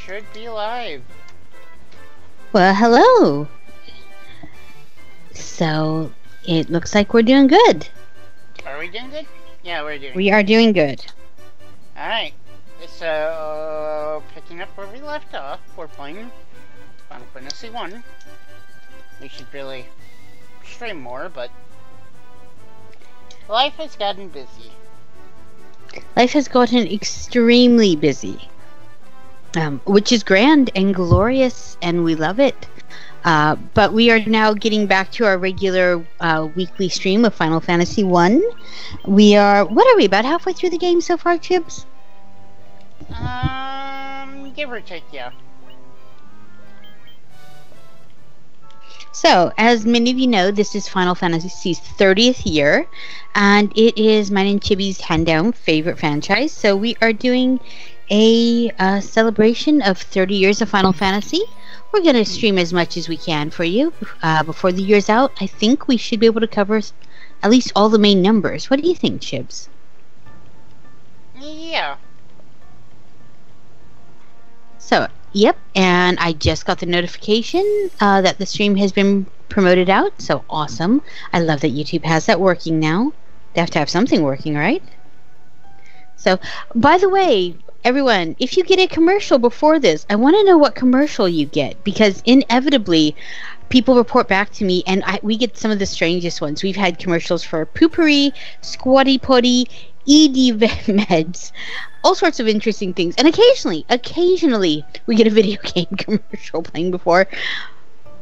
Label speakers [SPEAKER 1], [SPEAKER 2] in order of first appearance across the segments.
[SPEAKER 1] should be live.
[SPEAKER 2] Well, hello. So, it looks like we're doing good.
[SPEAKER 1] Are we doing good? Yeah, we're doing
[SPEAKER 2] We are doing good.
[SPEAKER 1] Alright. So, picking up where we left off, we're playing Final Fantasy 1. We should really stream more, but life has gotten busy.
[SPEAKER 2] Life has gotten extremely busy. Which is grand and glorious, and we love it. But we are now getting back to our regular weekly stream of Final Fantasy 1. We are, what are we, about halfway through the game so far, Chibs?
[SPEAKER 1] Give or take, yeah.
[SPEAKER 2] So, as many of you know, this is Final Fantasy's 30th year, and it is mine and Chibi's hand-down favorite franchise. So we are doing a celebration of 30 years of Final Fantasy. We're going to stream as much as we can for you before the year's out. I think we should be able to cover at least all the main numbers. What do you think, Chibs?
[SPEAKER 1] Yeah.
[SPEAKER 2] So, yep, and I just got the notification that the stream has been promoted out, so awesome. I love that YouTube has that working now. They have to have something working, right? So, by the way, everyone, if you get a commercial before this, I want to know what commercial you get, because inevitably, people report back to me, and we get some of the strangest ones. We've had commercials for Poopery, Squatty Potty, ED meds, all sorts of interesting things. And occasionally, we get a video game commercial playing before.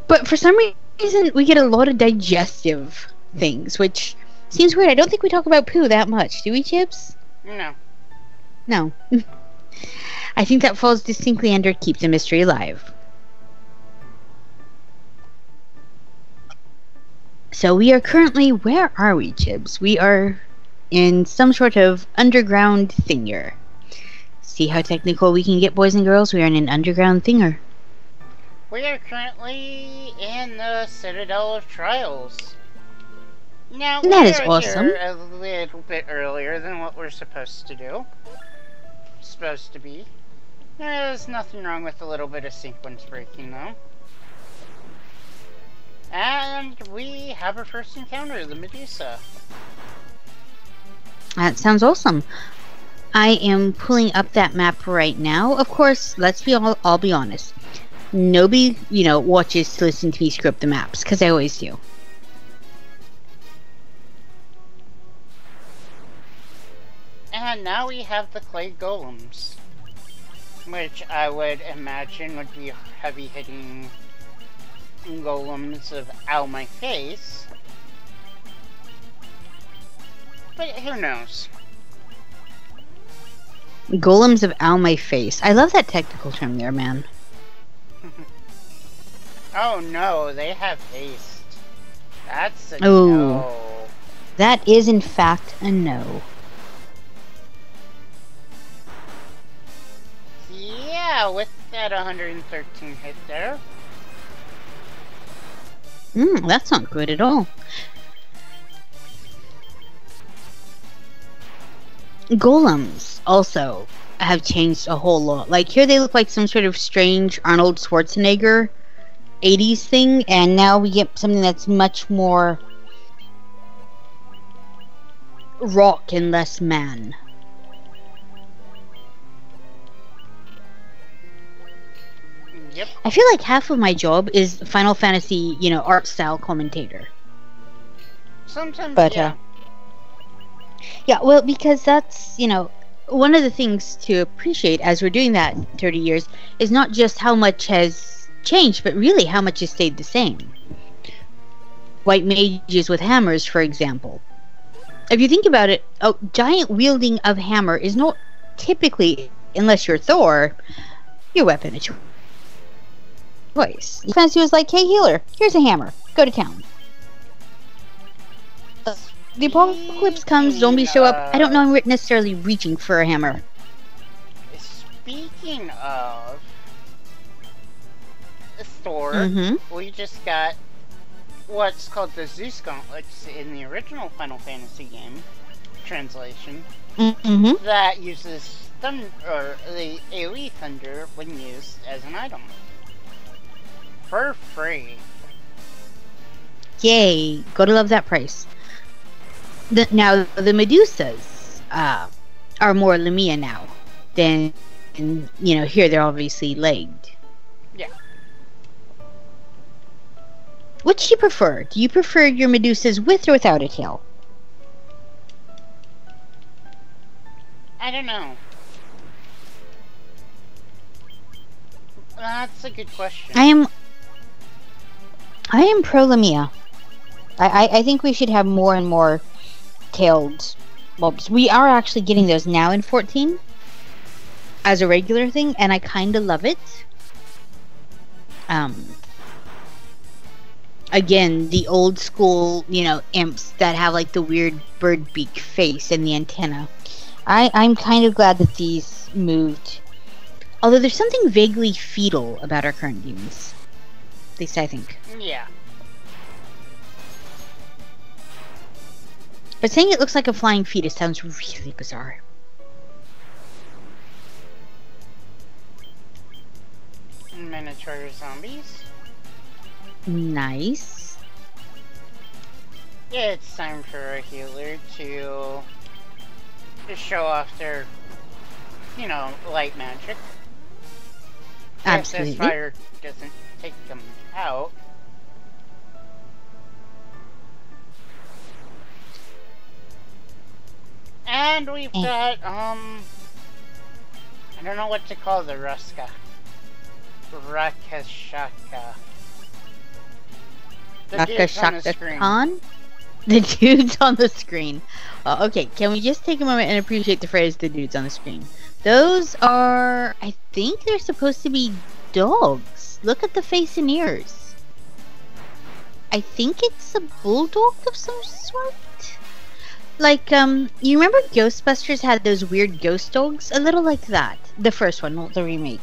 [SPEAKER 2] But for some reason, we get a lot of digestive things, which seems weird. I don't think we talk about poo that much. Do we, Chips?
[SPEAKER 1] No.
[SPEAKER 2] No. I think that falls distinctly under Keep the Mystery Alive. So we are currently, where are we, Chibs? We are in some sort of underground thinger. See how technical we can get, boys and girls? We are in an underground thinger.
[SPEAKER 1] We are currently in the Citadel of Trials. Now,
[SPEAKER 2] that is awesome.
[SPEAKER 1] Here a little bit earlier than what we're supposed to do. Supposed to be. There's nothing wrong with a little bit of sequence breaking, though. And we have our first encounter, the Medusa.
[SPEAKER 2] That sounds awesome. I am pulling up that map right now. Of course, I'll be honest. Nobody, watches to listen to me script the maps, because I always do.
[SPEAKER 1] And now we have the clay golems, which I would imagine would be heavy-hitting golems of ow my face. But who knows?
[SPEAKER 2] Golems of ow my face. I love that technical term there, man.
[SPEAKER 1] Oh no, they have haste. That's a no.
[SPEAKER 2] That is in fact a no.
[SPEAKER 1] Yeah, with that 113 hit there.
[SPEAKER 2] That's not good at all. Golems also have changed a whole lot. Like, here they look like some sort of strange Arnold Schwarzenegger 80s thing, and now we get something that's much more rock and less man.
[SPEAKER 1] Yep.
[SPEAKER 2] I feel like half of my job is Final Fantasy, art style commentator.
[SPEAKER 1] Sometimes,
[SPEAKER 2] but,
[SPEAKER 1] yeah.
[SPEAKER 2] Yeah, well, because that's, one of the things to appreciate as we're doing that 30 years is not just how much has changed, but really how much has stayed the same. White mages with hammers, for example. If you think about it, a giant wielding of hammer is not typically, unless you're Thor, your weapon of choice. Fantasy was like, hey healer, here's a hammer, go to town. The apocalypse comes, zombies show up. I don't know I'm necessarily reaching for a hammer.
[SPEAKER 1] Speaking of Thor, we just got what's called the Zeus Gauntlets in the original Final Fantasy game translation that uses the AoE Thunder when used as an item. For free.
[SPEAKER 2] Yay! Gotta love that price. Now, the Medusas are more Lumia now than, here they're obviously legged.
[SPEAKER 1] Yeah.
[SPEAKER 2] Which do you prefer? Do you prefer your Medusas with or without a tail?
[SPEAKER 1] I don't know. That's a good question.
[SPEAKER 2] I am pro Lumia. I think we should have more and more tailed mobs. We are actually getting those now in 14 as a regular thing, and I kind of love it. Again, the old school, imps that have like the weird bird beak face and the antenna. I'm kind of glad that these moved. Although there's something vaguely fetal about our current demons. At least I think.
[SPEAKER 1] Yeah.
[SPEAKER 2] But saying it looks like a flying fetus sounds really bizarre.
[SPEAKER 1] Minotaur zombies.
[SPEAKER 2] Nice.
[SPEAKER 1] Yeah, it's time for a healer to show off their, light magic.
[SPEAKER 2] Absolutely.
[SPEAKER 1] If this fire doesn't take them out. And we've got, I don't know what to call the Ruska. Rakashaka. The dudes on the screen.
[SPEAKER 2] The dudes on the screen. Okay, can we just take a moment and appreciate the phrase, the dudes on the screen? Those are, I think they're supposed to be dogs. Look at the face and ears. I think it's a bulldog of some sort. Like, you remember Ghostbusters had those weird ghost dogs? A little like that. The first one, not the remake.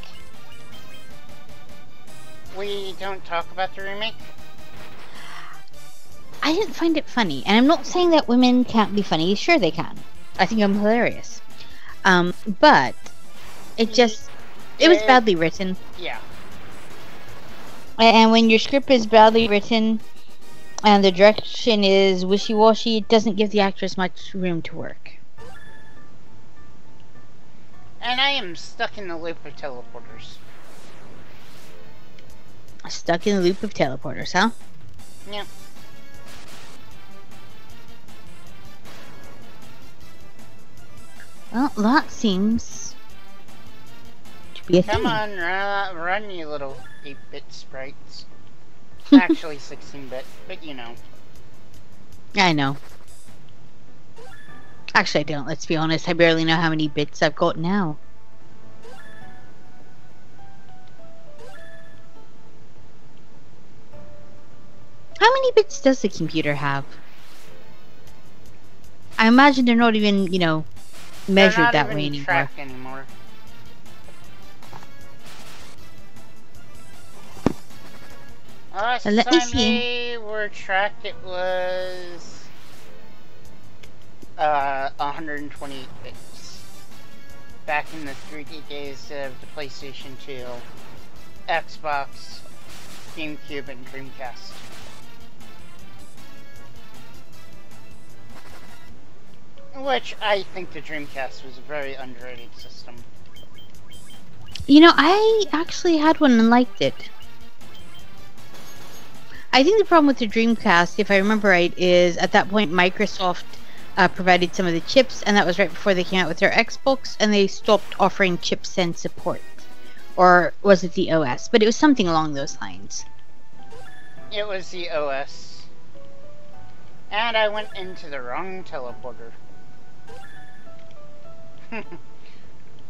[SPEAKER 1] We don't talk about the remake?
[SPEAKER 2] I didn't find it funny. And I'm not saying that women can't be funny. Sure they can. I think I'm hilarious. But it was badly written.
[SPEAKER 1] Yeah.
[SPEAKER 2] And when your script is badly written and the direction is wishy-washy, it doesn't give the actress much room to work.
[SPEAKER 1] And I am stuck in the loop of teleporters.
[SPEAKER 2] Stuck in the loop of teleporters, huh?
[SPEAKER 1] Yeah.
[SPEAKER 2] Well, that seems to be a thing.
[SPEAKER 1] Come on, run you little 8-bit sprites. Actually 16-bit, but you know.
[SPEAKER 2] I know. Actually, I don't. Let's be honest. I barely know how many bits I've got now. How many bits does the computer have? I imagine they're not even, measured that way anymore.
[SPEAKER 1] Tracked anymore. Last
[SPEAKER 2] Let me
[SPEAKER 1] time
[SPEAKER 2] see.
[SPEAKER 1] they were tracked, it was 128 bits. Back in the 3D days of the PlayStation 2, Xbox, GameCube, and Dreamcast. Which I think the Dreamcast was a very underrated system.
[SPEAKER 2] I actually had one and liked it. I think the problem with the Dreamcast, if I remember right, is at that point Microsoft provided some of the chips, and that was right before they came out with their Xbox, and they stopped offering chips and support. Or was it the OS? But it was something along those lines.
[SPEAKER 1] It was the OS. And I went into the wrong teleporter.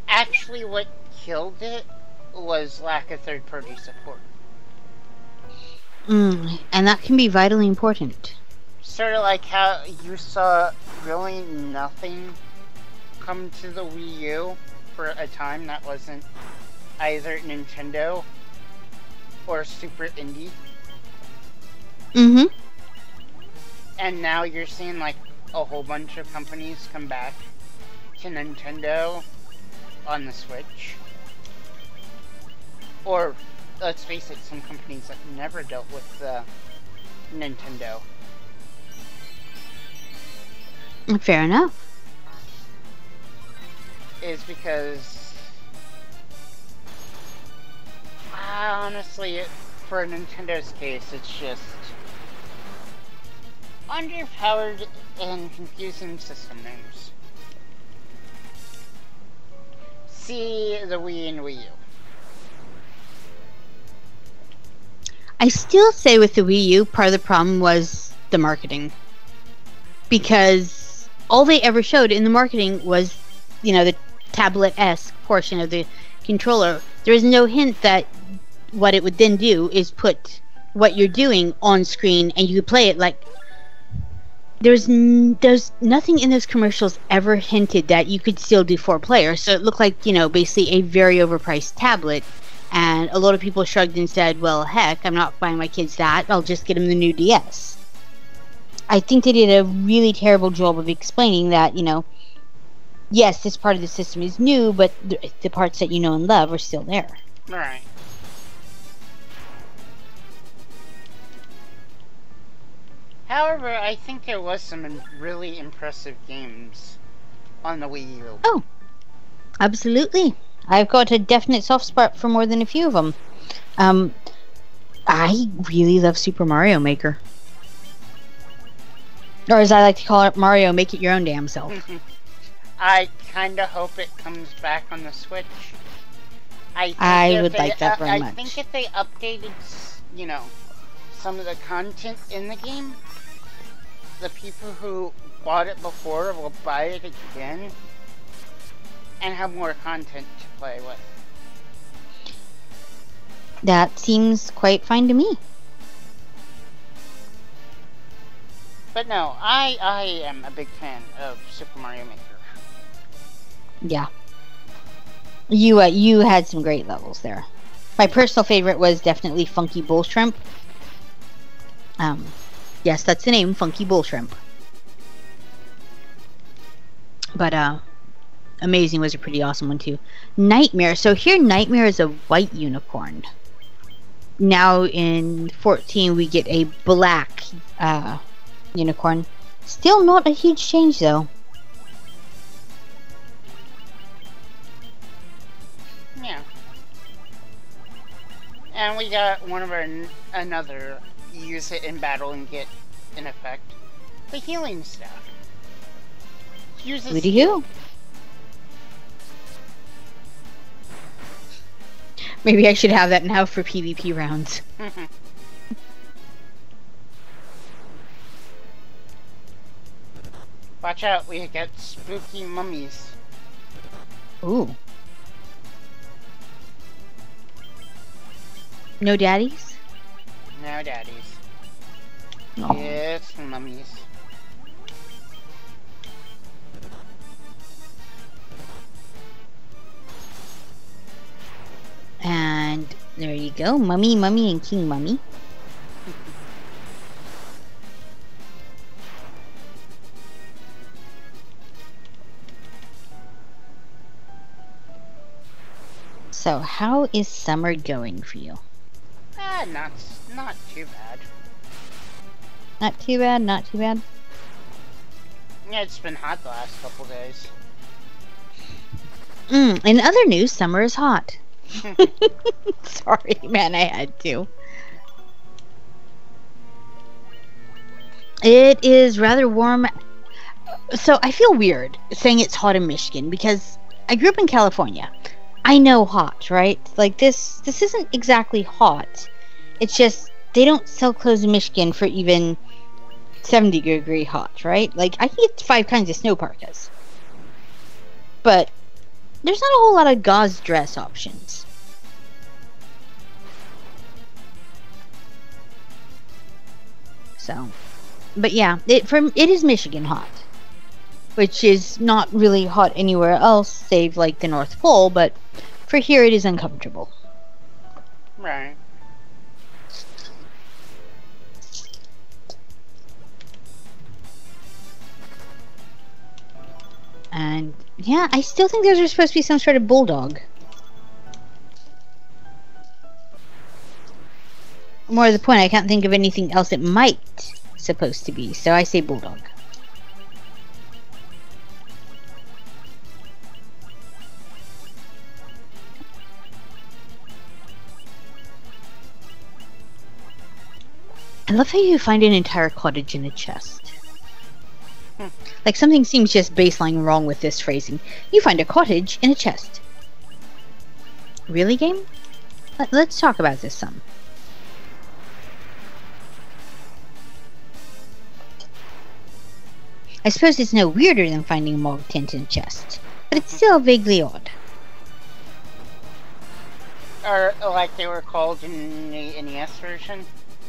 [SPEAKER 1] Actually, what killed it was lack of third-party support.
[SPEAKER 2] And that can be vitally important.
[SPEAKER 1] Sort of like how you saw really nothing come to the Wii U for a time that wasn't either Nintendo or Super Indie. And now you're seeing like a whole bunch of companies come back to Nintendo on the Switch. Or, let's face it, some companies that never dealt with Nintendo.
[SPEAKER 2] Fair enough.
[SPEAKER 1] Is because, honestly, for Nintendo's case, it's just underpowered and confusing system names. See the Wii and Wii U.
[SPEAKER 2] I still say with the Wii U, part of the problem was the marketing. Because all they ever showed in the marketing was, the tablet-esque portion of the controller. There was no hint that what it would then do is put what you're doing on screen and you could play it like... There's nothing in those commercials ever hinted that you could still do 4 players. So it looked like, basically a very overpriced tablet. And a lot of people shrugged and said, well, heck, I'm not buying my kids that. I'll just get them the new DS. I think they did a really terrible job of explaining that, yes, this part of the system is new, but the parts that you know and love are still there.
[SPEAKER 1] Right. However, I think there was some really impressive games on the Wii U.
[SPEAKER 2] Oh, absolutely. I've got a definite soft spot for more than a few of them. I really love Super Mario Maker. Or as I like to call it, Mario, make it your own damn self.
[SPEAKER 1] I kinda hope it comes back on the Switch.
[SPEAKER 2] I would like that very much.
[SPEAKER 1] I think if they updated, some of the content in the game, the people who bought it before will buy it again and have more content to play with.
[SPEAKER 2] That seems quite fine to me.
[SPEAKER 1] But no, I am a big fan of Super Mario Maker.
[SPEAKER 2] Yeah. You had some great levels there. My personal favorite was definitely Funky Bull Shrimp. Yes, that's the name, Funky Bull Shrimp. But, Amazing was a pretty awesome one, too. Nightmare. So here, Nightmare is a white unicorn. Now, in 14, we get a black, unicorn. Still not a huge change, though.
[SPEAKER 1] Yeah. And we got one of our, another use it in battle and get an effect. The healing staff. Uses
[SPEAKER 2] What do you? Maybe I should have that now for PvP rounds.
[SPEAKER 1] Watch out, we get spooky mummies.
[SPEAKER 2] Ooh. No daddies?
[SPEAKER 1] No daddies.
[SPEAKER 2] Oh.
[SPEAKER 1] It's mummies.
[SPEAKER 2] And there you go. Mummy, Mummy, and King Mummy. So, how is summer going for you?
[SPEAKER 1] Not too bad.
[SPEAKER 2] Not too bad, not too bad.
[SPEAKER 1] Yeah, it's been hot the last couple days.
[SPEAKER 2] In other news, summer is hot. Sorry, man, I had to. It is rather warm. So I feel weird saying it's hot in Michigan because I grew up in California. I know hot, right? Like this isn't exactly hot. It's just they don't sell clothes in Michigan for even 70-degree hot, right? Like I can get 5 kinds of snow parkas. But there's not a whole lot of gauze dress options. So, but yeah, it is Michigan hot, which is not really hot anywhere else, save like the North Pole. But for here, it is uncomfortable.
[SPEAKER 1] Right.
[SPEAKER 2] And Yeah, I still think those are supposed to be some sort of bulldog. More to the point, I can't think of anything else it might supposed to be, so I say bulldog. I love how you find an entire cottage in a chest. Like, something seems just baseline wrong with this phrasing. You find a cottage in a chest. Really, game? Let's talk about this some. I suppose it's no weirder than finding a mog tent in a chest, but it's still vaguely odd.
[SPEAKER 1] Or, like they were called in the NES version,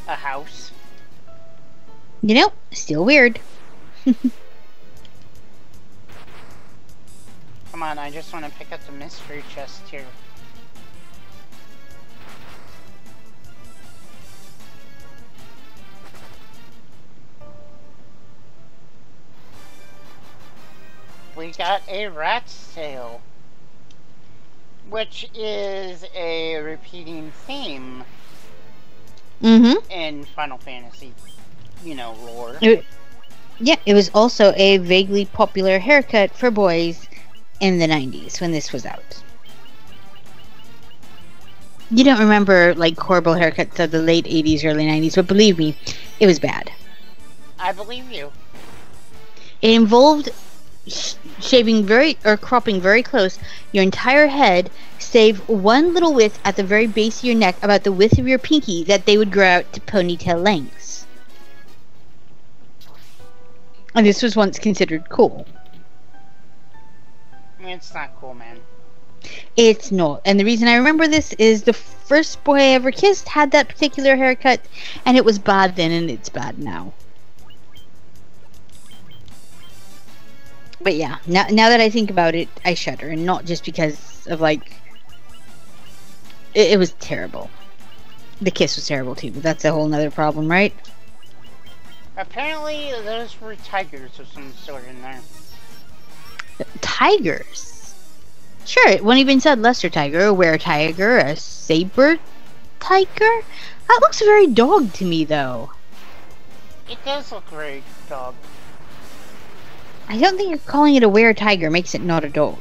[SPEAKER 1] a house.
[SPEAKER 2] You know, still weird.
[SPEAKER 1] Come on, I just want to pick up the mystery chest here. We got a rat's tail, which is a repeating theme in Final Fantasy, you know, lore.
[SPEAKER 2] Yeah, it was also a vaguely popular haircut for boys in the 90s when this was out. You don't remember, like, horrible haircuts of the late 80s, early 90s, but believe me, it was bad.
[SPEAKER 1] I believe you.
[SPEAKER 2] It involved shaving cropping very close your entire head, save one little width at the very base of your neck, about the width of your pinky, that they would grow out to ponytail lengths. And this was once considered cool.
[SPEAKER 1] I mean, it's not cool, man.
[SPEAKER 2] It's not. And the reason I remember this is the first boy I ever kissed had that particular haircut, and it was bad then and it's bad now. But yeah, now that I think about it, I shudder, and not just because of, like, it was terrible. The kiss was terrible too, but that's a whole nother problem, right?
[SPEAKER 1] Apparently, those were tigers of some sort in there.
[SPEAKER 2] Tigers? Sure, it wouldn't even said lesser tiger, a were tiger, a saber tiger? That looks very dog to me, though.
[SPEAKER 1] It does look very dog.
[SPEAKER 2] I don't think calling it a were tiger makes it not a dog.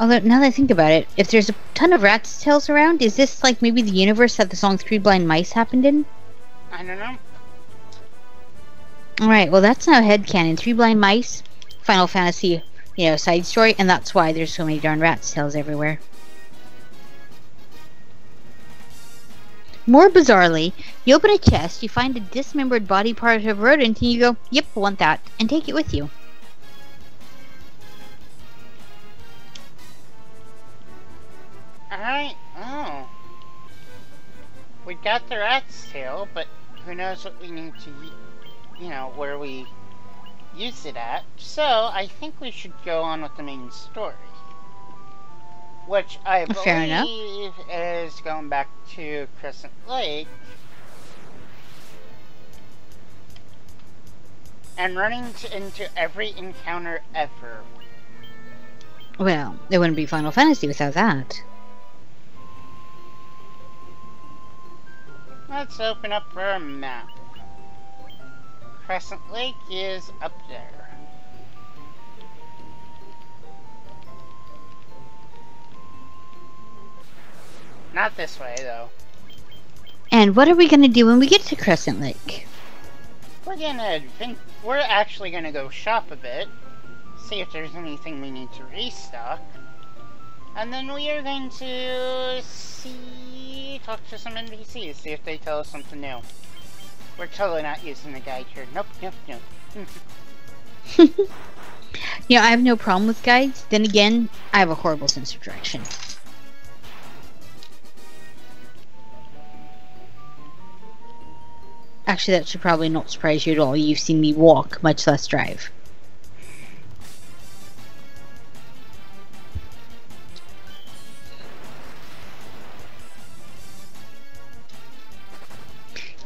[SPEAKER 2] Although, now that I think about it, if there's a ton of rat's tails around, is this like maybe the universe that the song Three Blind Mice happened in?
[SPEAKER 1] I don't know.
[SPEAKER 2] Alright, well that's now headcanon. Three Blind Mice, Final Fantasy, side story, and that's why there's so many darn rat's tails everywhere. More bizarrely, you open a chest, you find a dismembered body part of a rodent, and you go, yep, want that, and take it with you.
[SPEAKER 1] Alright, oh. We got the rat's tail, but who knows what we need to, where we use it at. So, I think we should go on with the main story. Which I believe is going back to Crescent Lake. And running into every encounter ever.
[SPEAKER 2] Well, it wouldn't be Final Fantasy without that.
[SPEAKER 1] Let's open up our map. Crescent Lake is up there. Not this way, though.
[SPEAKER 2] And what are we gonna do when we get to Crescent Lake?
[SPEAKER 1] We're actually gonna go shop a bit, see if there's anything we need to restock, and then we are going to talk to some NPCs, see if they tell us something new. We're totally not using the guide here. Nope.
[SPEAKER 2] I have no problem with guides. Then again, I have a horrible sense of direction. Actually, that should probably not surprise you at all. You've seen me walk, much less drive.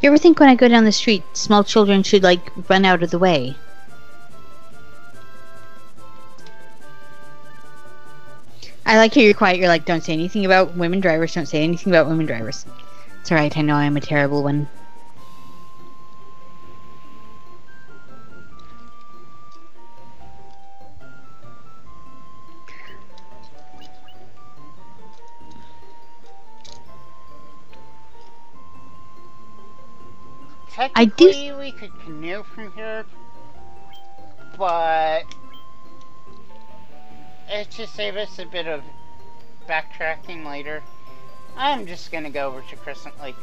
[SPEAKER 2] You ever think when I go down the street, small children should, like, run out of the way? I like how you're quiet. You're like, don't say anything about women drivers. Don't say anything about women drivers. It's alright. I know I'm a terrible one.
[SPEAKER 1] Technically, we could canoe from here, but it should save us a bit of backtracking later. I'm just gonna go over to Crescent Lake.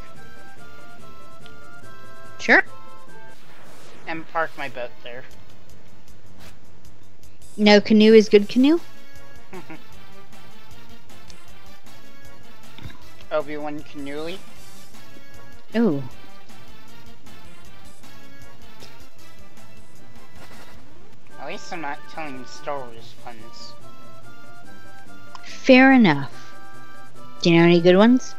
[SPEAKER 2] Sure.
[SPEAKER 1] And park my boat there.
[SPEAKER 2] No canoe is good canoe?
[SPEAKER 1] Obi-Wan Kenobi.
[SPEAKER 2] Ooh.
[SPEAKER 1] At least I'm not telling Star Wars puns.
[SPEAKER 2] Fair enough. Do you know any good ones?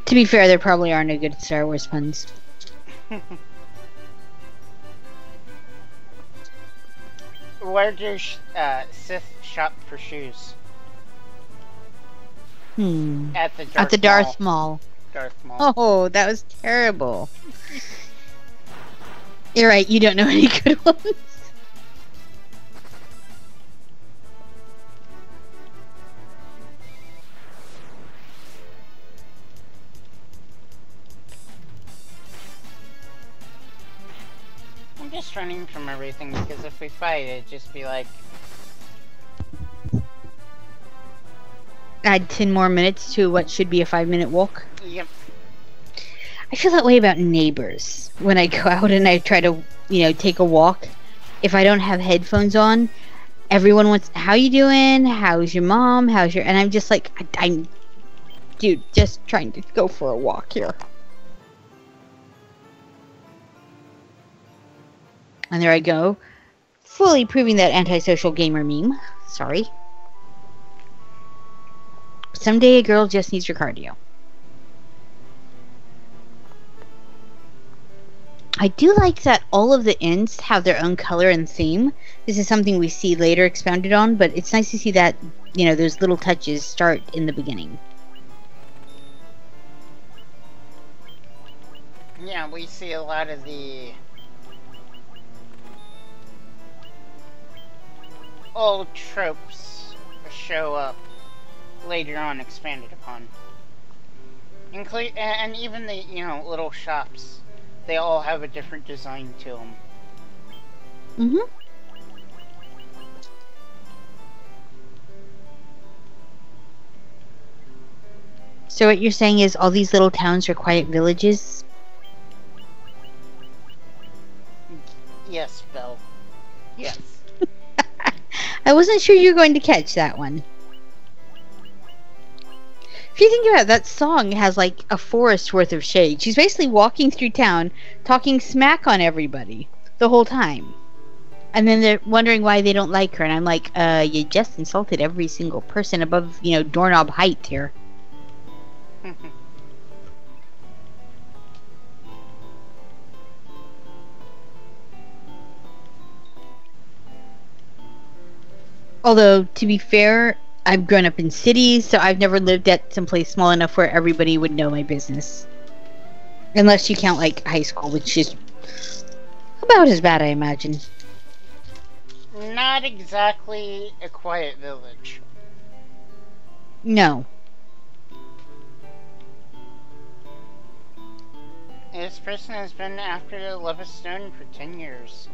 [SPEAKER 2] To be fair, there probably are no good Star Wars puns.
[SPEAKER 1] Where do Sith shop for shoes? At the
[SPEAKER 2] Darth Mall.
[SPEAKER 1] Darth Maul.
[SPEAKER 2] Oh, that was terrible. You're right, you don't know any good ones.
[SPEAKER 1] I'm just running from everything because if we fight, it'd just be like...
[SPEAKER 2] Add 10 more minutes to what should be a 5-minute walk.
[SPEAKER 1] Yep.
[SPEAKER 2] I feel that way about neighbors. When I go out and I try to, take a walk, if I don't have headphones on, everyone wants, how you doing? How's your mom? And I'm just like, I'm, dude, just trying to go for a walk here. And there I go, fully proving that antisocial gamer meme. Sorry. Someday a girl just needs her cardio. I do like that all of the ends have their own color and theme. This is something we see later expounded on, but it's nice to see that, those little touches start in the beginning.
[SPEAKER 1] Yeah, we see a lot of the old tropes show up later on, expanded upon. And even the, little shops. They all have a different design to them.
[SPEAKER 2] Mm-hmm. So what you're saying is all these little towns are quiet villages?
[SPEAKER 1] Yes, Belle. Yes.
[SPEAKER 2] I wasn't sure you were going to catch that one. If you think about it, that song has like a forest worth of shade. She's basically walking through town, talking smack on everybody the whole time. And then they're wondering why they don't like her. And I'm like, you just insulted every single person above, doorknob height here. Although, to be fair, I've grown up in cities, so I've never lived at someplace small enough where everybody would know my business. Unless you count, like, high school, which is about as bad, I imagine.
[SPEAKER 1] Not exactly a quiet village.
[SPEAKER 2] No.
[SPEAKER 1] This person has been after the Levistone for 10 years.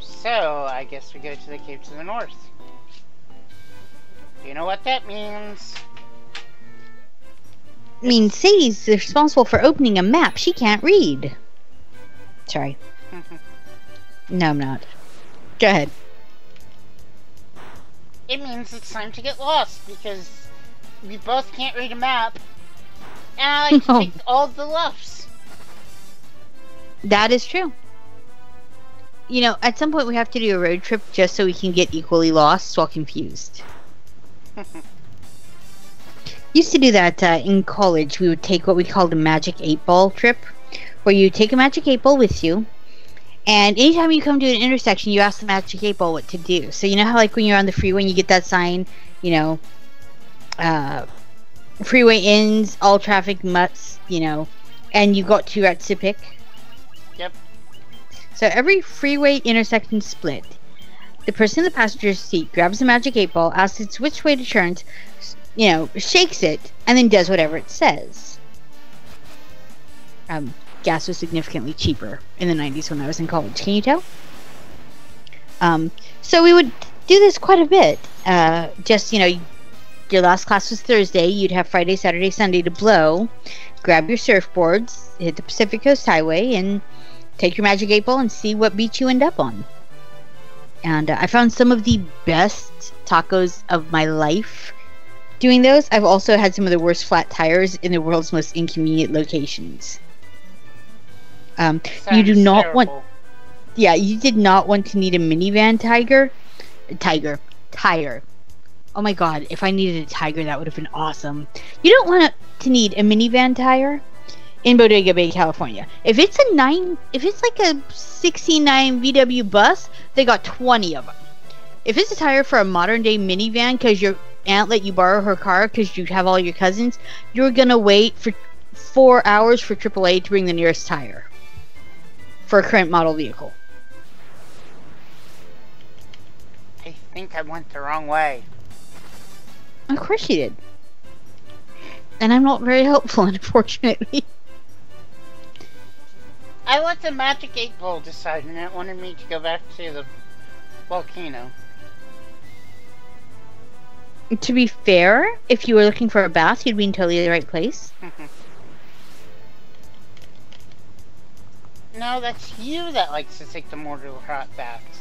[SPEAKER 1] So, I guess we go to the Cape to the north. Do you know what that means?
[SPEAKER 2] I mean, Sadie's responsible for opening a map she can't read. Sorry. No, I'm not. Go ahead.
[SPEAKER 1] It means it's time to get lost, because we both can't read a map, and I like to take all the lefts.
[SPEAKER 2] That is true. You know, at some point we have to do a road trip just so we can get equally lost while confused. Used to do that in college. We would take what we called a Magic 8 Ball trip, where you take a Magic 8 Ball with you, and anytime you come to an intersection, you ask the Magic 8 Ball what to do. So you know how, like, when you're on the freeway and you get that sign, you know, freeway ends, all traffic must, you know, and you got 2 routes to pick?
[SPEAKER 1] Yep.
[SPEAKER 2] So every freeway intersection split, the person in the passenger seat grabs the Magic 8 Ball, asks it which way to turn, you know, shakes it, and then does whatever it says. Gas was significantly cheaper in the 90s when I was in college. Can you tell? So we would do this quite a bit. Just, you know, your last class was Thursday. You'd have Friday, Saturday, Sunday to blow. Grab your surfboards, hit the Pacific Coast Highway, and take your Magic 8 Ball and see what beach you end up on. And I found some of the best tacos of my life doing those. I've also had some of the worst flat tires in the world's most inconvenient locations. You do not
[SPEAKER 1] terrible.
[SPEAKER 2] want... Yeah, you did not want to need a minivan tire. Oh my god, if I needed a Tiger, that would have been awesome. You don't want to need a minivan tire in Bodega Bay, California. If it's like a 69 VW bus, they got 20 of them. If it's a tire for a modern day minivan because your aunt let you borrow her car because you have all your cousins, you're gonna wait for 4 hours for AAA to bring the nearest tire for a current model vehicle.
[SPEAKER 1] I think I went the wrong way.
[SPEAKER 2] Of course you did. And I'm not very helpful, unfortunately.
[SPEAKER 1] I let the Magic 8 Ball decide, and it wanted me to go back to the volcano.
[SPEAKER 2] To be fair, if you were looking for a bath, you'd be in totally the right place.
[SPEAKER 1] No, that's you that likes to take the mortal hot baths.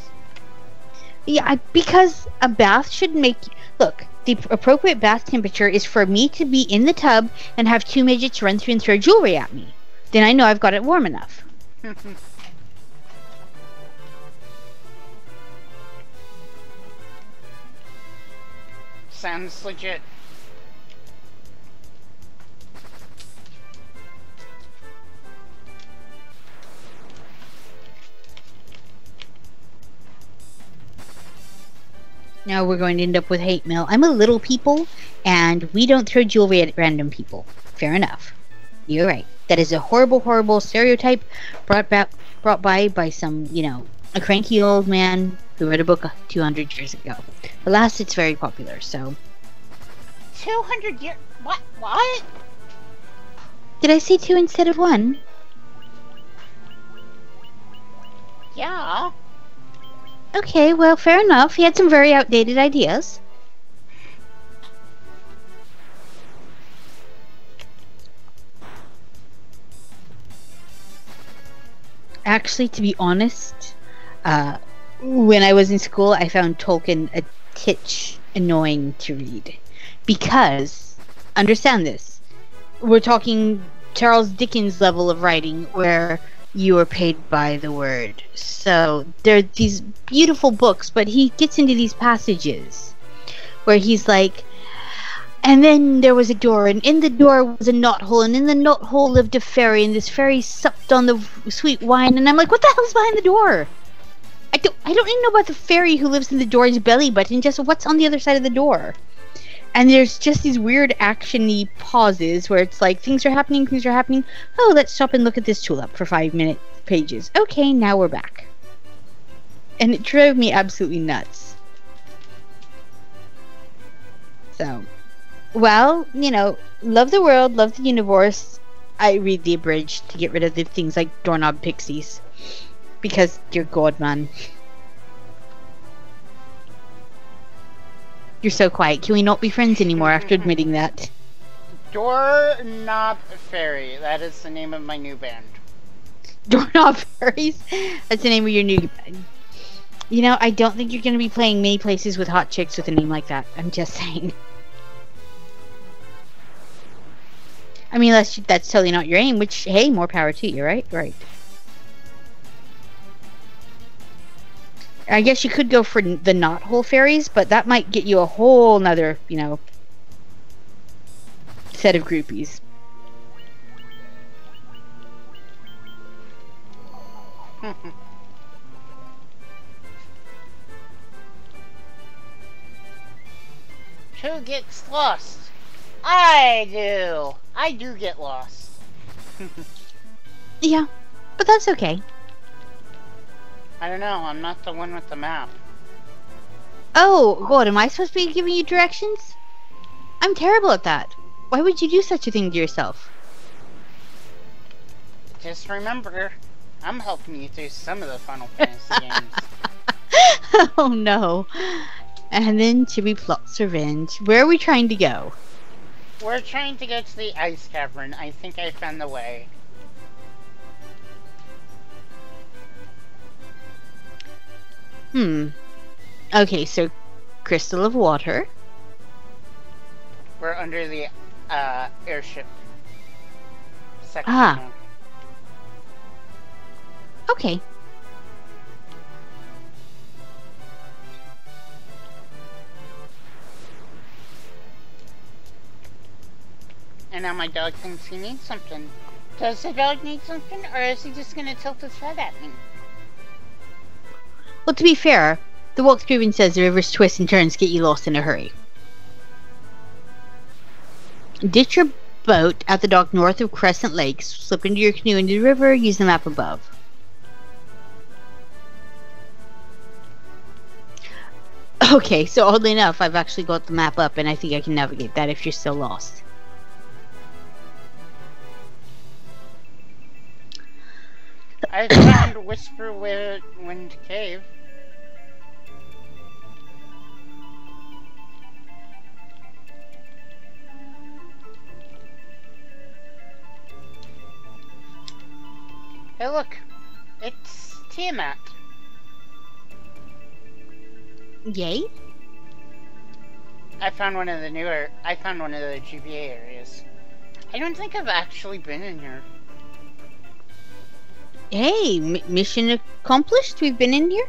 [SPEAKER 2] Yeah, because a bath should make... Look, the appropriate bath temperature is for me to be in the tub and have 2 midgets run through and throw jewelry at me. Then I know I've got it warm enough.
[SPEAKER 1] Sounds legit.
[SPEAKER 2] Now we're going to end up with hate mail. I'm a little people, and we don't throw jewelry at random people. Fair enough. You're right. That is a horrible, horrible stereotype brought by some, you know, a cranky old man who read a book 200 years ago. Alas, it's very popular, so...
[SPEAKER 1] 200 years? What?
[SPEAKER 2] Did I say 2 instead of 1?
[SPEAKER 1] Yeah.
[SPEAKER 2] Okay, well, fair enough. He had some very outdated ideas. Actually, to be honest, when I was in school, I found Tolkien a titch annoying to read. Because, understand this, we're talking Charles Dickens level of writing where you are paid by the word. So, there are these beautiful books, but he gets into these passages where he's like, and then there was a door, and in the door was a knothole, and in the knothole lived a fairy, and this fairy supped on the sweet wine, and I'm like, what the hell's behind the door? I don't even know about the fairy who lives in the door's belly button, just what's on the other side of the door. And there's just these weird action-y pauses where it's like, things are happening. Oh, let's stop and look at this tulip for 5-minute pages. Okay, now we're back. And it drove me absolutely nuts. So, well, you know, love the world, love the universe. I read the abridged to get rid of the things like doorknob pixies. Because, dear God, man. You're so quiet. Can we not be friends anymore after admitting that?
[SPEAKER 1] Doorknob Fairy. That is the name of my new band.
[SPEAKER 2] Doorknob Fairies? That's the name of your new band. You know, I don't think you're going to be playing many places with hot chicks with a name like that. I'm just saying. I mean, that's totally not your aim, which, hey, more power to you, right? Right. I guess you could go for the knothole fairies, but that might get you a whole nother, set of groupies.
[SPEAKER 1] Who gets lost? I do. I do get lost.
[SPEAKER 2] Yeah, but that's okay.
[SPEAKER 1] I don't know. I'm not the one with the map.
[SPEAKER 2] Oh, God, am I supposed to be giving you directions? I'm terrible at that. Why would you do such a thing to yourself?
[SPEAKER 1] Just remember, I'm helping you through some of the Final Fantasy games.
[SPEAKER 2] Oh, no. And then Chibi plots revenge. Where are we trying to go?
[SPEAKER 1] We're trying to get to the ice cavern. I think I found the way.
[SPEAKER 2] Okay, so Crystal of Water.
[SPEAKER 1] We're under the airship section.
[SPEAKER 2] Ah. Okay.
[SPEAKER 1] And now my dog thinks he needs something. Does the dog need something, or is he just gonna tilt his head at me?
[SPEAKER 2] Well, to be fair, the walkthrough even says the river's twists and turns get you lost in a hurry. Ditch your boat at the dock north of Crescent Lakes, slip into your canoe into the river, use the map above. Okay, so oddly enough, I've actually got the map up and I think I can navigate that if you're still lost.
[SPEAKER 1] I found Whisper Wind Cave. Hey look, it's Tiamat.
[SPEAKER 2] Yay?
[SPEAKER 1] I found one of the GBA areas. I don't think I've actually been in here.
[SPEAKER 2] Hey, mission accomplished? We've been in here?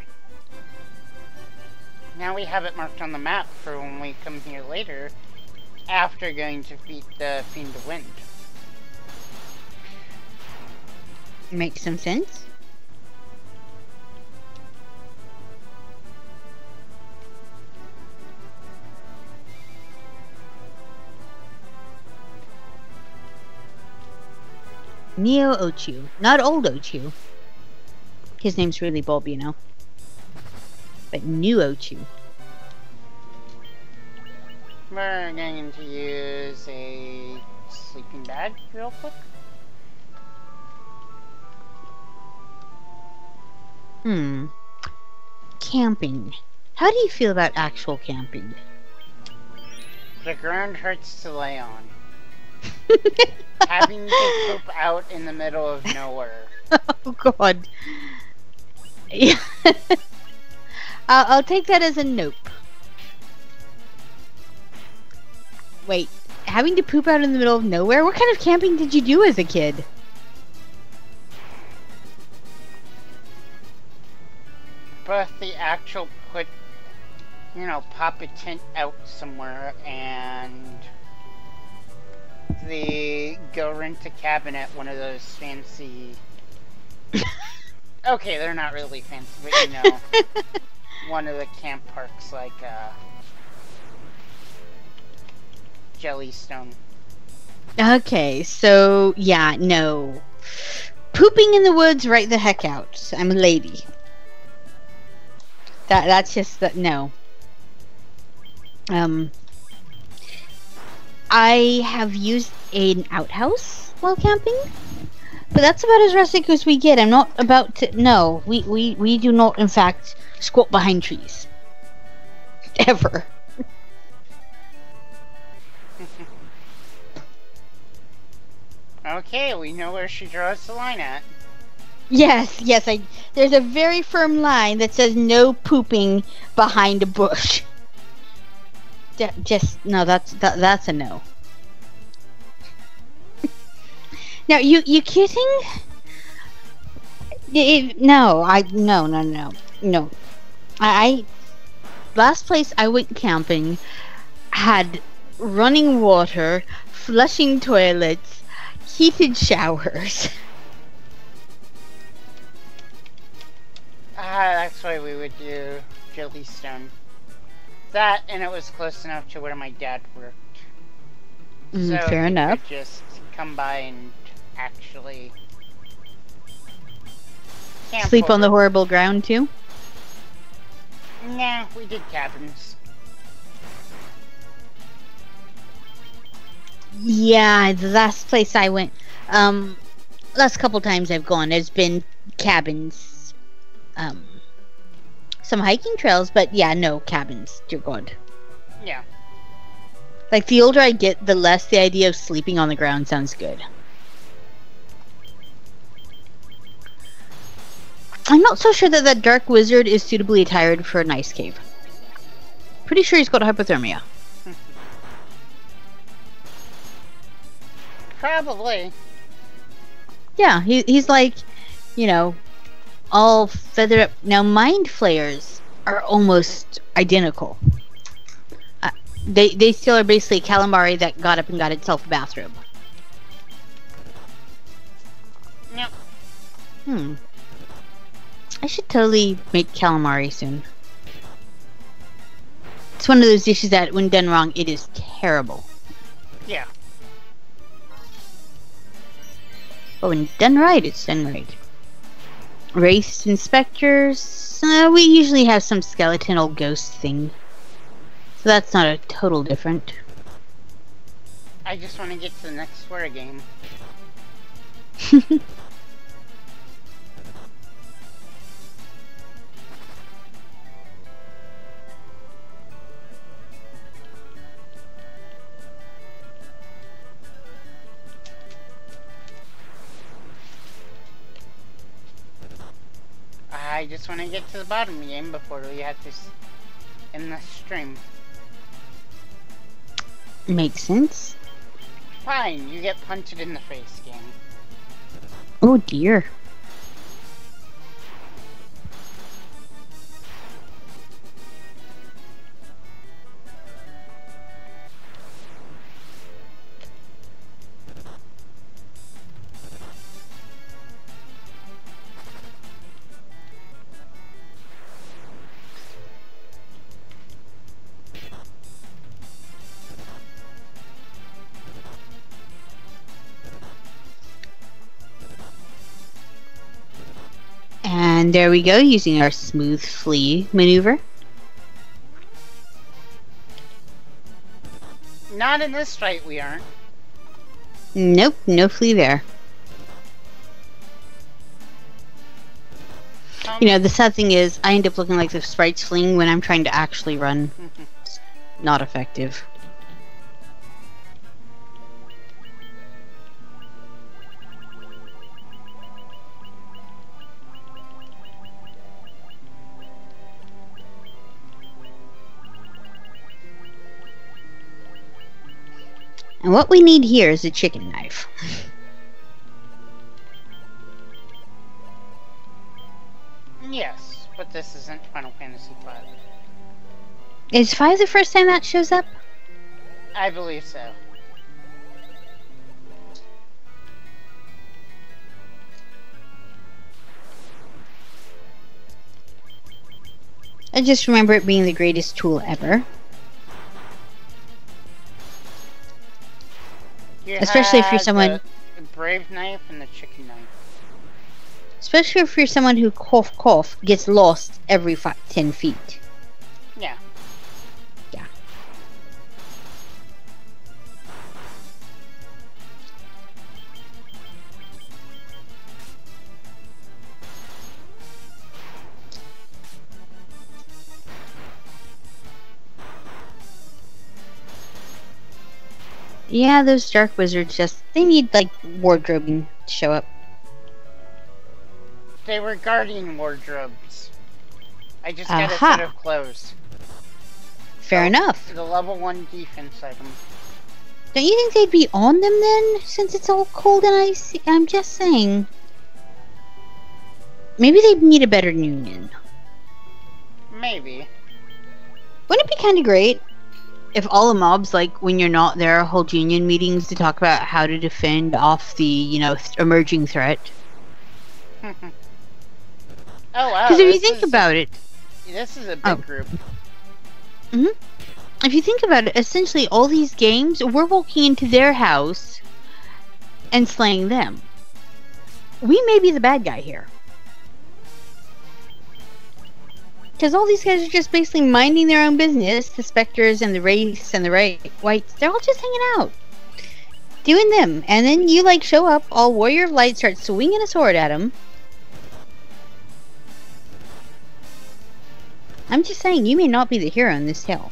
[SPEAKER 1] Now we have it marked on the map for when we come here later, after going to defeat the Fiend of Wind.
[SPEAKER 2] Makes some sense. Neo Ochu. Not old Ochu. His name's really Bob, But new Ochu.
[SPEAKER 1] We're going to use a sleeping bag real quick.
[SPEAKER 2] Camping. How do you feel about actual camping?
[SPEAKER 1] The ground hurts to lay on. Having to poop out in the middle of nowhere.
[SPEAKER 2] Oh God. Yeah. I'll take that as a nope. Wait, having to poop out in the middle of nowhere? What kind of camping did you do as a kid?
[SPEAKER 1] But the actual pop a tent out somewhere and go rent a cabin at one of those fancy... Okay, they're not really fancy, but one of the camp parks like, Jellystone.
[SPEAKER 2] Okay, so, yeah, no. Pooping in the woods, right the heck out. I'm a lady. That's just, no. I have used an outhouse while camping, but that's about as rustic as we get. I'm not about to, no, we do not, in fact, squat behind trees. Ever.
[SPEAKER 1] Okay, we know where she draws the line at.
[SPEAKER 2] Yes, there's a very firm line that says no pooping behind a bush. No, that's a no. Now, you kidding? No. I last place I went camping had running water, flushing toilets, heated showers.
[SPEAKER 1] That's why we would do Jellystone. That, and it was close enough to where my dad worked. So
[SPEAKER 2] Fair enough.
[SPEAKER 1] Could just come by and actually camp
[SPEAKER 2] Sleep on the
[SPEAKER 1] over.
[SPEAKER 2] horrible ground too?
[SPEAKER 1] Nah, we did cabins.
[SPEAKER 2] Yeah, the last place I went, last couple times I've gone, there's been cabins, some hiking trails, but yeah, no cabins, dear God.
[SPEAKER 1] Yeah.
[SPEAKER 2] Like, the older I get, the less the idea of sleeping on the ground sounds good. I'm not so sure that that dark wizard is suitably attired for an ice cave. Pretty sure he's got hypothermia.
[SPEAKER 1] Probably.
[SPEAKER 2] Yeah, he's like, you know, all feathered up. Now, mind flayers are almost identical. They still are basically a calamari that got up and got itself a bathrobe.
[SPEAKER 1] Yep.
[SPEAKER 2] I should totally make calamari soon. It's one of those dishes that, when done wrong, it is terrible.
[SPEAKER 1] Yeah.
[SPEAKER 2] But when done right, it's done right. Race inspectors, we usually have some skeleton old ghost thing. So that's not a total different.
[SPEAKER 1] I just want to get to the next swear game. I just want to get to the bottom game before we have to end the stream.
[SPEAKER 2] Makes sense.
[SPEAKER 1] Fine, you get punted in the face, game.
[SPEAKER 2] Oh dear. And there we go, using our smooth flee maneuver.
[SPEAKER 1] Not in this fight, we aren't.
[SPEAKER 2] Nope, no flea there. You know, the sad thing is, I end up looking like the sprite's fleeing when I'm trying to actually run. It's not effective. And what we need here is a chicken knife.
[SPEAKER 1] Yes, but this isn't Final Fantasy V.
[SPEAKER 2] Is 5 the first time that shows up?
[SPEAKER 1] I believe so.
[SPEAKER 2] I just remember it being the greatest tool ever. Especially if you're someone...
[SPEAKER 1] The brave knife and the chicken knife.
[SPEAKER 2] Especially if you're someone who cough gets lost every 10 feet.
[SPEAKER 1] Yeah.
[SPEAKER 2] Yeah. Yeah, those dark wizards they need, like, wardrobing to show up.
[SPEAKER 1] They were guardian wardrobes. I just got a
[SPEAKER 2] Aha.
[SPEAKER 1] set of clothes.
[SPEAKER 2] Fair enough.
[SPEAKER 1] The level 1 defense item.
[SPEAKER 2] Don't you think they'd be on them then, since it's all cold and icy? I'm just saying. Maybe they'd need a better union.
[SPEAKER 1] Maybe.
[SPEAKER 2] Wouldn't it be kind of great if all the mobs, like when you're not there, hold union meetings to talk about how to defend off the, emerging threat?
[SPEAKER 1] Oh wow.
[SPEAKER 2] Because if you think about it,
[SPEAKER 1] this is a big group.
[SPEAKER 2] If you think about it, essentially all these games, we're walking into their house and slaying them. We may be the bad guy here. Because all these guys are just basically minding their own business. The Spectres and the Wraiths and the Whites, they're all just hanging out. Doing them. And then you, show up, all Warrior of Light, start swinging a sword at them. I'm just saying, you may not be the hero in this tale.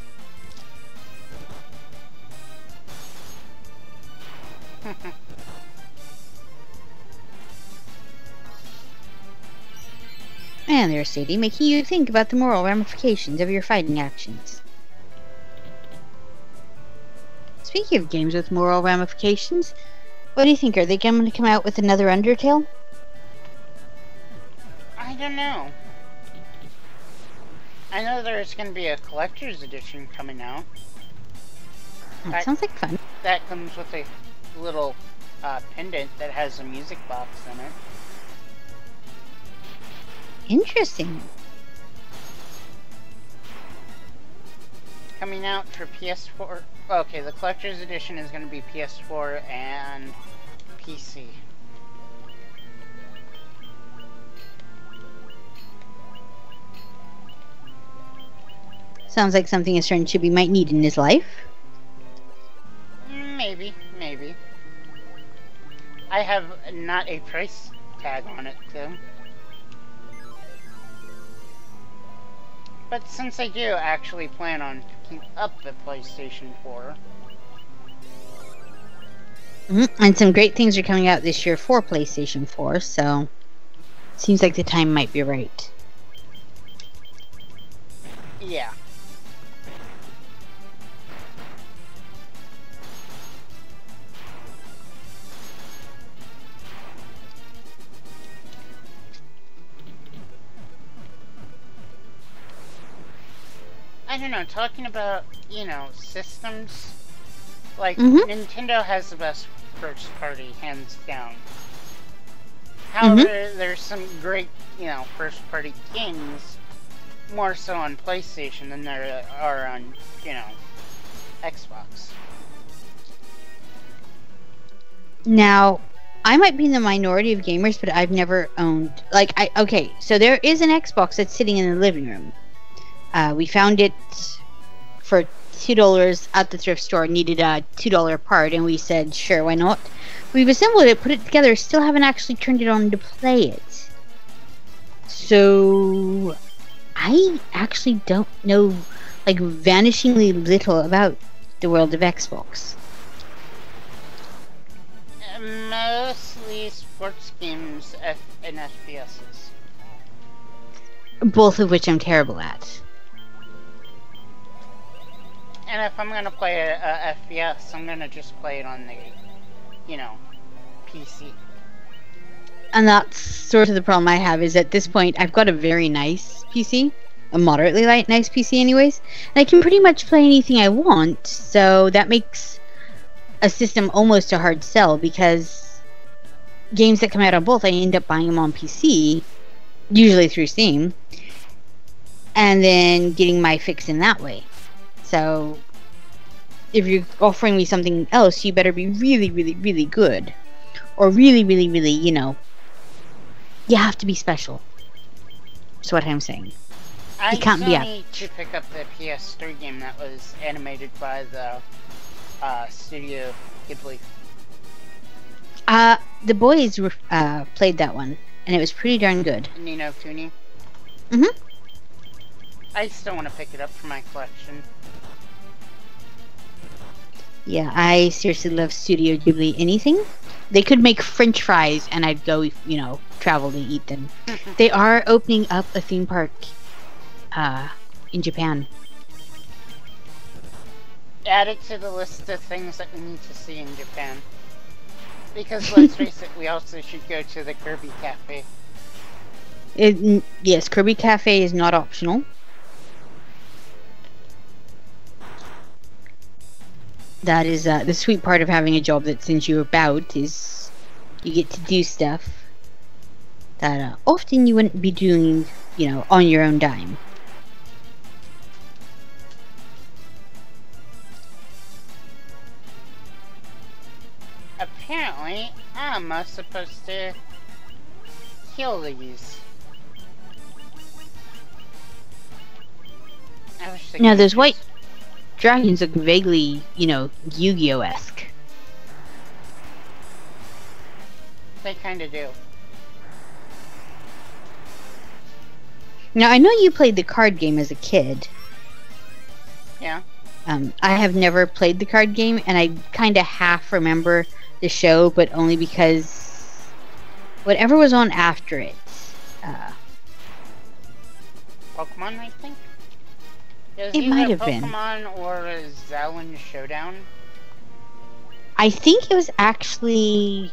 [SPEAKER 2] And there's Sadie, making you think about the moral ramifications of your fighting actions. Speaking of games with moral ramifications, what do you think? Are they going to come out with another Undertale?
[SPEAKER 1] I don't know. I know there's going to be a collector's edition coming out.
[SPEAKER 2] That sounds like fun.
[SPEAKER 1] That comes with a little pendant that has a music box in it.
[SPEAKER 2] Interesting.
[SPEAKER 1] Coming out for PS4. Okay, the collector's edition is going to be PS4 and PC.
[SPEAKER 2] Sounds like something a certain Chibi might need in his life.
[SPEAKER 1] Maybe. I have not a price tag on it, though. But since I do actually plan on picking up the PlayStation 4...
[SPEAKER 2] And some great things are coming out this year for PlayStation 4, so... Seems like the time might be right.
[SPEAKER 1] Yeah. I don't know, talking about, systems, Nintendo has the best first party, hands down. However, there's some great, first party games, more so on PlayStation than there are on, Xbox.
[SPEAKER 2] Now, I might be in the minority of gamers, but I've never owned, okay, so there is an Xbox that's sitting in the living room. We found it for $2 at the thrift store, needed a $2 part, and we said, sure, why not? We've assembled it, put it together, still haven't actually turned it on to play it. So, I actually don't know, vanishingly little about the world of Xbox.
[SPEAKER 1] Mostly sports games and FPSs.
[SPEAKER 2] Both of which I'm terrible at.
[SPEAKER 1] And if I'm gonna play a FPS, I'm gonna just play it on the, PC.
[SPEAKER 2] And that's sort of the problem I have, is at this point, I've got a very nice PC. A moderately nice PC anyways. And I can pretty much play anything I want, so that makes a system almost a hard sell, because games that come out on both, I end up buying them on PC, usually through Steam, and then getting my fix in that way. So, if you're offering me something else, you better be really, really, really good. Or really, really, really, you have to be special. That's what I'm saying. You can't be
[SPEAKER 1] need to pick up the PS3 game that was animated by the Studio Ghibli.
[SPEAKER 2] The boys played that one, and it was pretty darn good.
[SPEAKER 1] Ni no Kuni? I still want to pick it up for my collection.
[SPEAKER 2] Yeah, I seriously love Studio Ghibli anything. They could make French fries and I'd go, travel to eat them. They are opening up a theme park in Japan.
[SPEAKER 1] Add it to the list of things that we need to see in Japan. Because let's face it, we also should go to the Kirby Cafe.
[SPEAKER 2] Yes, Kirby Cafe is not optional. That is the sweet part of having a job that sends you about, is you get to do stuff that often you wouldn't be doing, on your own dime.
[SPEAKER 1] Apparently, I'm supposed to kill these.
[SPEAKER 2] Now, those white dragons look vaguely, Yu-Gi-Oh-esque.
[SPEAKER 1] They kind of do.
[SPEAKER 2] Now, I know you played the card game as a kid.
[SPEAKER 1] Yeah.
[SPEAKER 2] I have never played the card game, and I kind of half remember the show, but only because whatever was on after it.
[SPEAKER 1] Pokemon, I think?
[SPEAKER 2] It might have been.
[SPEAKER 1] Pokemon or Xiaolin Showdown?
[SPEAKER 2] I think it was actually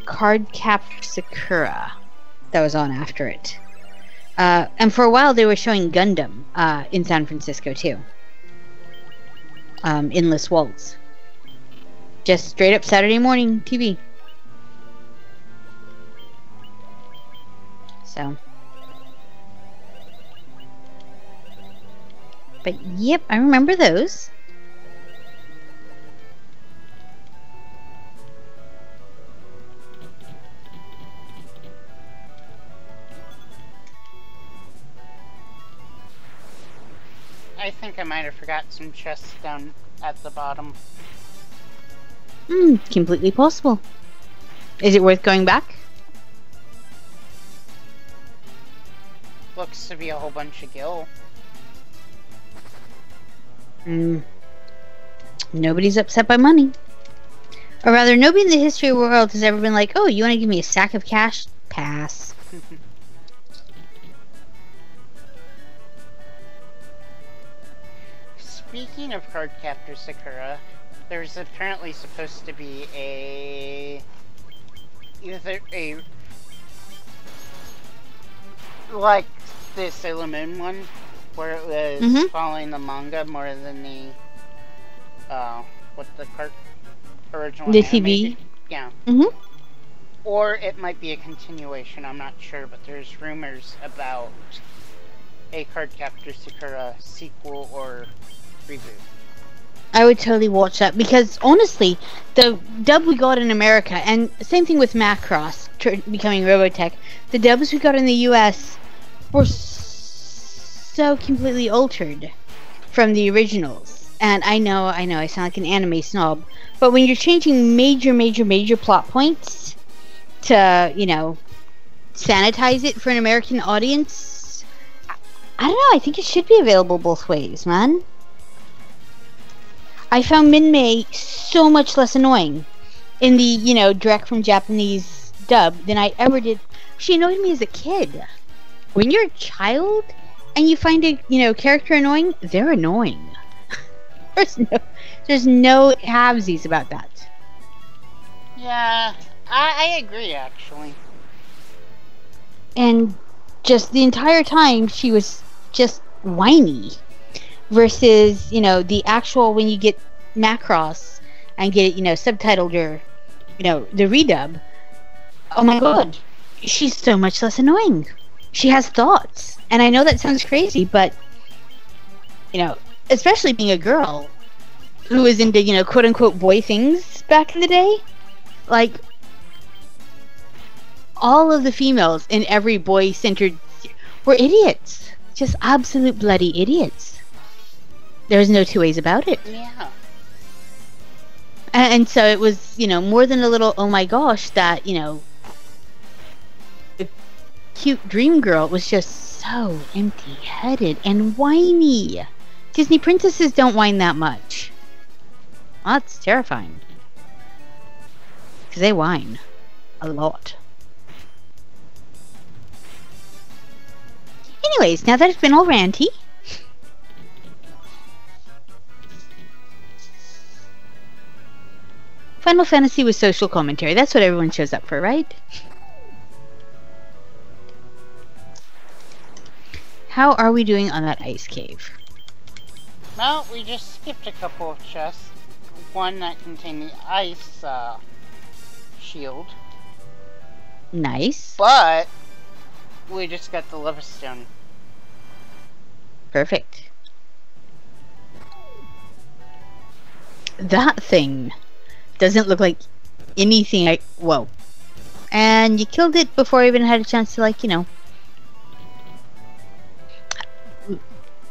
[SPEAKER 2] Cardcaptor Sakura that was on after it. And for a while they were showing Gundam in San Francisco too. Endless Waltz. Just straight up Saturday morning TV. So. But yep, I remember those.
[SPEAKER 1] I think I might have forgot some chests down at the bottom.
[SPEAKER 2] Completely possible. Is it worth going back?
[SPEAKER 1] Looks to be a whole bunch of gil.
[SPEAKER 2] Nobody's upset by money. Or rather, nobody in the history of the world has ever been like, oh, you want to give me a sack of cash? Pass.
[SPEAKER 1] Speaking of Cardcaptor Sakura, there's apparently supposed to be either a like the Sailor Moon one, where it was following the manga more than the original
[SPEAKER 2] the
[SPEAKER 1] anime.
[SPEAKER 2] TV.
[SPEAKER 1] Yeah. Or it might be a continuation. I'm not sure, but there's rumors about a Cardcaptor Sakura sequel or reboot.
[SPEAKER 2] I would totally watch that, because honestly, the dub we got in America, and same thing with Macross becoming Robotech, the dubs we got in the US were so completely altered from the originals. And I know, I sound like an anime snob, but when you're changing major plot points to, sanitize it for an American audience, I don't know, I think it should be available both ways, man. I found Minmay so much less annoying in the, direct from Japanese dub than I ever did. She annoyed me as a kid. When you're a child and you find a, character annoying, they're annoying. There's no halvesies about that.
[SPEAKER 1] Yeah, I agree, actually.
[SPEAKER 2] And just the entire time, she was just whiny. Versus, the actual, when you get Macross and get it, subtitled or, the redub, oh my god, she's so much less annoying. She has thoughts. And I know that sounds crazy, but, especially being a girl who was into, quote-unquote boy things back in the day, like, all of the females in every boy-centered were idiots. Just absolute bloody idiots. There's no two ways about it.
[SPEAKER 1] Yeah.
[SPEAKER 2] And so it was, more than a little, oh my gosh, that, the cute dream girl was just so empty-headed and whiny. Disney princesses don't whine that much. Well, that's terrifying. Because they whine. A lot. Anyways, now that it's been all ranty, Final Fantasy with social commentary. That's what everyone shows up for, right? How are we doing on that ice cave?
[SPEAKER 1] Well, we just skipped a couple of chests. one that contained the ice shield.
[SPEAKER 2] Nice.
[SPEAKER 1] But we just got the lava stone.
[SPEAKER 2] Perfect. That thing doesn't look like anything whoa. And you killed it before I even had a chance to, like, you know.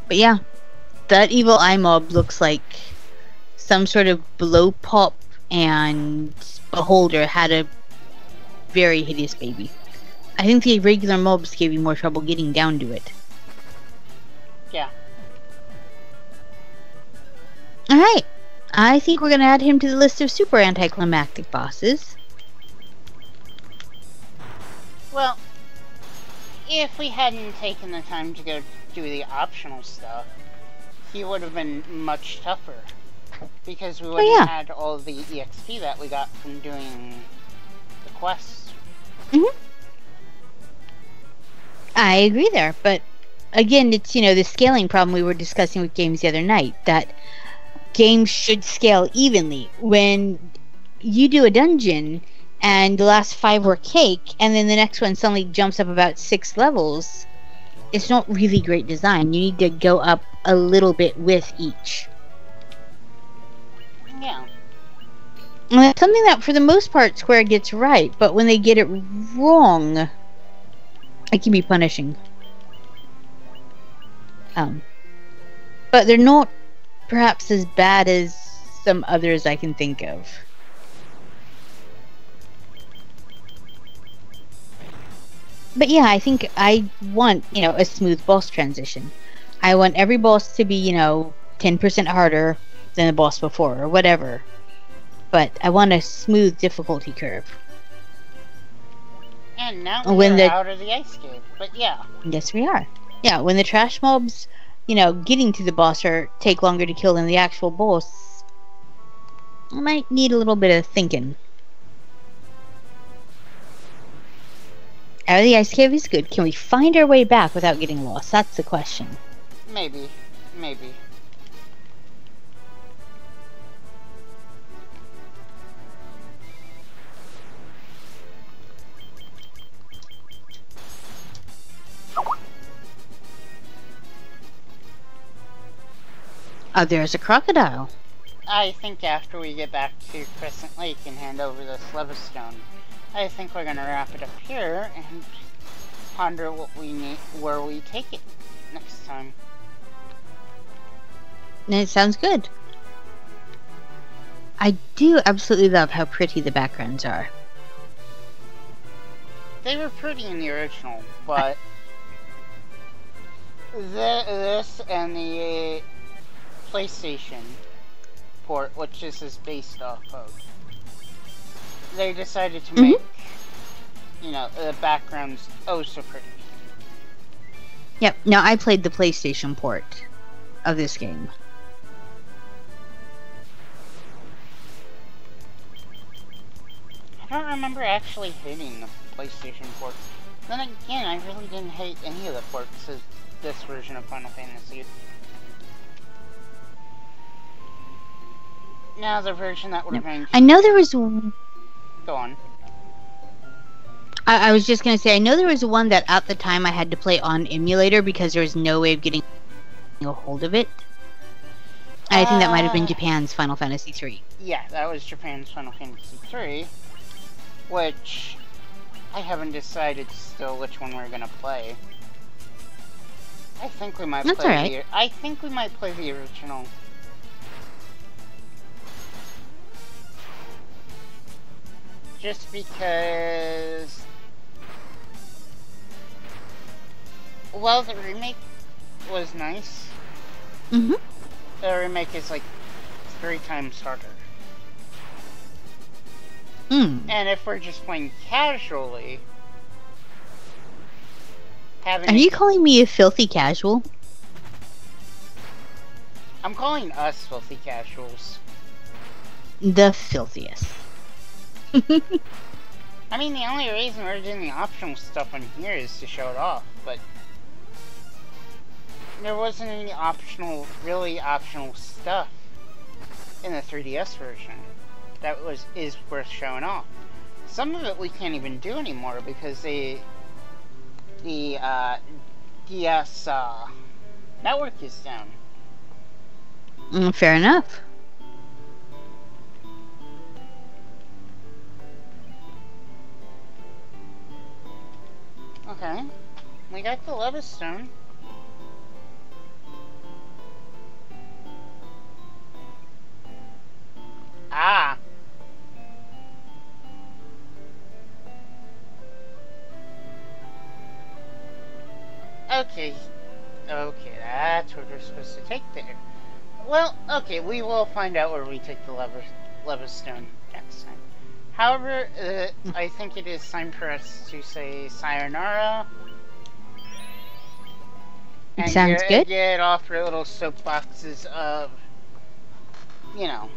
[SPEAKER 2] But yeah, that evil eye mob looks like some sort of blow pop, and Beholder had a very hideous baby. I think the regular mobs gave you more trouble getting down to it.
[SPEAKER 1] Yeah.
[SPEAKER 2] Alright. I think we're gonna add him to the list of super anticlimactic bosses.
[SPEAKER 1] Well, if we hadn't taken the time to go do the optional stuff, he would have been much tougher. Because we wouldn't have had all the EXP that we got from doing the quests.
[SPEAKER 2] I agree there, but again, it's, you know, the scaling problem we were discussing with games the other night, that games should scale evenly. When you do a dungeon and the last 5 were cake, and then the next one suddenly jumps up about 6 levels, it's not really great design. You need to go up a little bit with each.
[SPEAKER 1] Yeah.
[SPEAKER 2] And that's something that, for the most part, Square gets right, but when they get it wrong, it can be punishing. But they're not perhaps as bad as some others I can think of. But yeah, I think I want, you know, a smooth boss transition. I want every boss to be, you know, 10% harder than the boss before, or whatever. But I want a smooth difficulty curve.
[SPEAKER 1] And now we're out of the ice cave, but yeah.
[SPEAKER 2] Yes, we are. Yeah, when the trash mobs, you know, getting to the boss or take longer to kill than the actual boss, I might need a little bit of thinking. Out of the ice cave is good. Can we find our way back without getting lost? That's the question.
[SPEAKER 1] Maybe. Maybe.
[SPEAKER 2] There's a crocodile.
[SPEAKER 1] I think after we get back to Crescent Lake and hand over this lava stone, I think we're gonna wrap it up here and ponder what we need, where we take it next time.
[SPEAKER 2] It sounds good. I do absolutely love how pretty the backgrounds are.
[SPEAKER 1] They were pretty in the original, but this and the PlayStation port, which this is based off of, they decided to make, you know, the backgrounds oh so pretty.
[SPEAKER 2] Yep, now I played the PlayStation port of this game.
[SPEAKER 1] I don't remember actually hating the PlayStation port. Then again, I really didn't hate any of the ports of this version of Final Fantasy. Now the version that would have been...
[SPEAKER 2] I know there was...
[SPEAKER 1] Go on.
[SPEAKER 2] I was just going to say, I know there was one that at the time I had to play on emulator because there was no way of getting a hold of it. I think that might have been Japan's Final Fantasy III.
[SPEAKER 1] Yeah, that was Japan's Final Fantasy III, which I haven't decided still which one we're gonna play. I think we might play I think we might play the original. Just because, well, the remake was nice. The remake is like 3 times harder. And if we're just playing casually, having...
[SPEAKER 2] Are you calling me a filthy casual?
[SPEAKER 1] I'm calling us filthy casuals.
[SPEAKER 2] The filthiest.
[SPEAKER 1] I mean, the only reason we're doing the optional stuff on here is to show it off, but there wasn't any optional, really optional stuff in the 3DS version that is worth showing off. Some of it we can't even do anymore because the DS network is down.
[SPEAKER 2] Fair enough.
[SPEAKER 1] Okay, we got the Leva Stone. Ah. Okay, that's what we're supposed to take there. Well, okay, we will find out where we take the Leva Stone next time. However, I think it is time for us to say sayonara. And
[SPEAKER 2] Sounds good.
[SPEAKER 1] Get off your little soapboxes of, you know.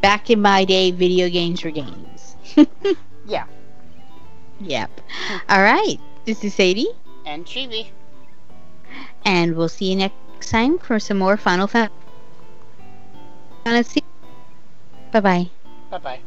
[SPEAKER 2] Back in my day, video games were games.
[SPEAKER 1] Yeah.
[SPEAKER 2] Yep. All right. This is Sadie.
[SPEAKER 1] And Chibi.
[SPEAKER 2] And we'll see you next time for some more Final Fantasy. Bye-bye.
[SPEAKER 1] Bye-bye.